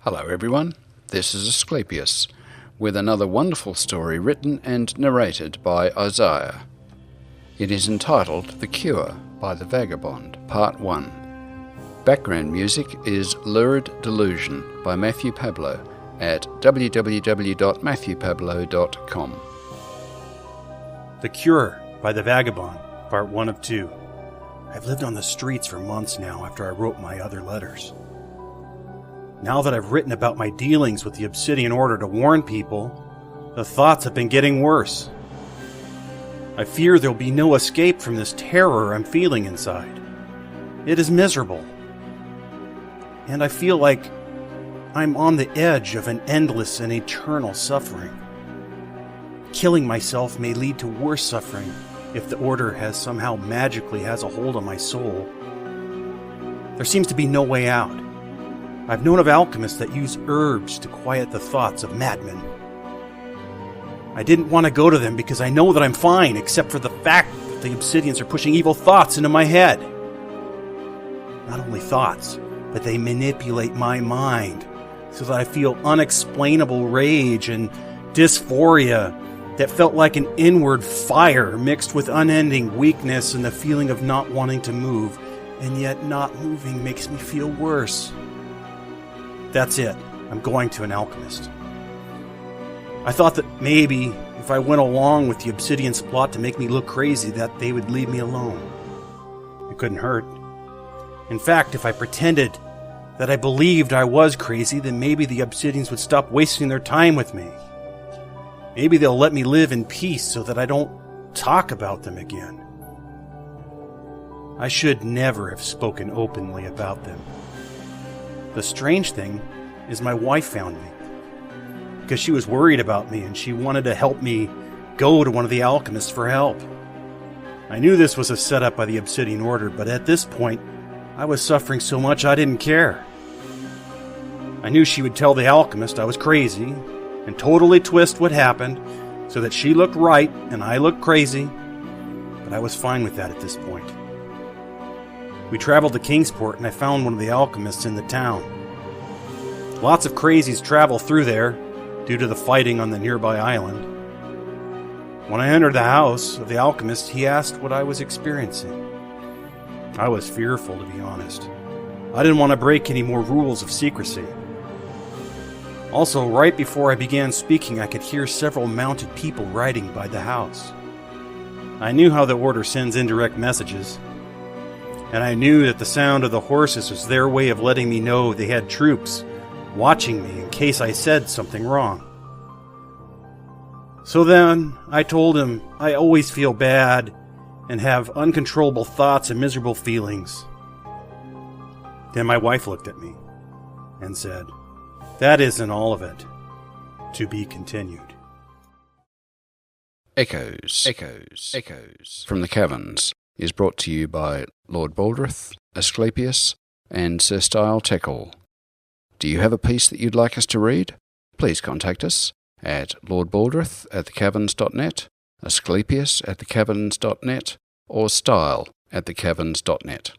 Hello everyone, this is Aclepius, with another wonderful story written and narrated by Isaiah. It is entitled The Cure by the Vagabond, Part 1. Background music is Lurid Delusion by Matthew Pablo at www.matthewpablo.com. The Cure by the Vagabond, Part 1 of 2. I've lived on the streets for months now after I wrote my other letters. Now that I've written about my dealings with the Obsidian Order to warn people, the thoughts have been getting worse. I fear there'll be no escape from this terror I'm feeling inside. It is miserable. And I feel like I'm on the edge of an endless and eternal suffering. Killing myself may lead to worse suffering if the Order somehow magically has a hold on my soul. There seems to be no way out. I've known of alchemists that use herbs to quiet the thoughts of madmen. I didn't want to go to them because I know that I'm fine, except for the fact that the Obsidians are pushing evil thoughts into my head. Not only thoughts, but they manipulate my mind so that I feel unexplainable rage and dysphoria that felt like an inward fire mixed with unending weakness and the feeling of not wanting to move, and yet not moving makes me feel worse. That's it. I'm going to an alchemist. I thought that maybe if I went along with the Obsidian's plot to make me look crazy, that they would leave me alone. It couldn't hurt. In fact, if I pretended that I believed I was crazy, then maybe the Obsidians would stop wasting their time with me. Maybe they'll let me live in peace so that I don't talk about them again. I should never have spoken openly about them. The strange thing is my wife found me because she was worried about me and she wanted to help me go to one of the alchemists for help. I knew this was a setup by the Obsidian Order, but at this point, I was suffering so much I didn't care. I knew she would tell the alchemist I was crazy and totally twist what happened so that she looked right and I looked crazy, but I was fine with that at this point. We traveled to Kingsport and I found one of the alchemists in the town. Lots of crazies travel through there due to the fighting on the nearby island. When I entered the house of the alchemist, he asked what I was experiencing. I was fearful, to be honest. I didn't want to break any more rules of secrecy. Also, right before I began speaking, I could hear several mounted people riding by the house. I knew how the Order sends indirect messages, and I knew that the sound of the horses was their way of letting me know they had troops watching me in case I said something wrong. So then I told him I always feel bad and have uncontrollable thoughts and miserable feelings. Then my wife looked at me and said, "That isn't all of it. To be continued." Echoes from the Caverns is brought to you by Lord Baldrith, Aclepius, and Sir Style Teckall. Do you have a piece that you'd like us to read? Please contact us at lordbaldrith@thecaverns.net, Aclepius@thecaverns.net, or style@thecaverns.net.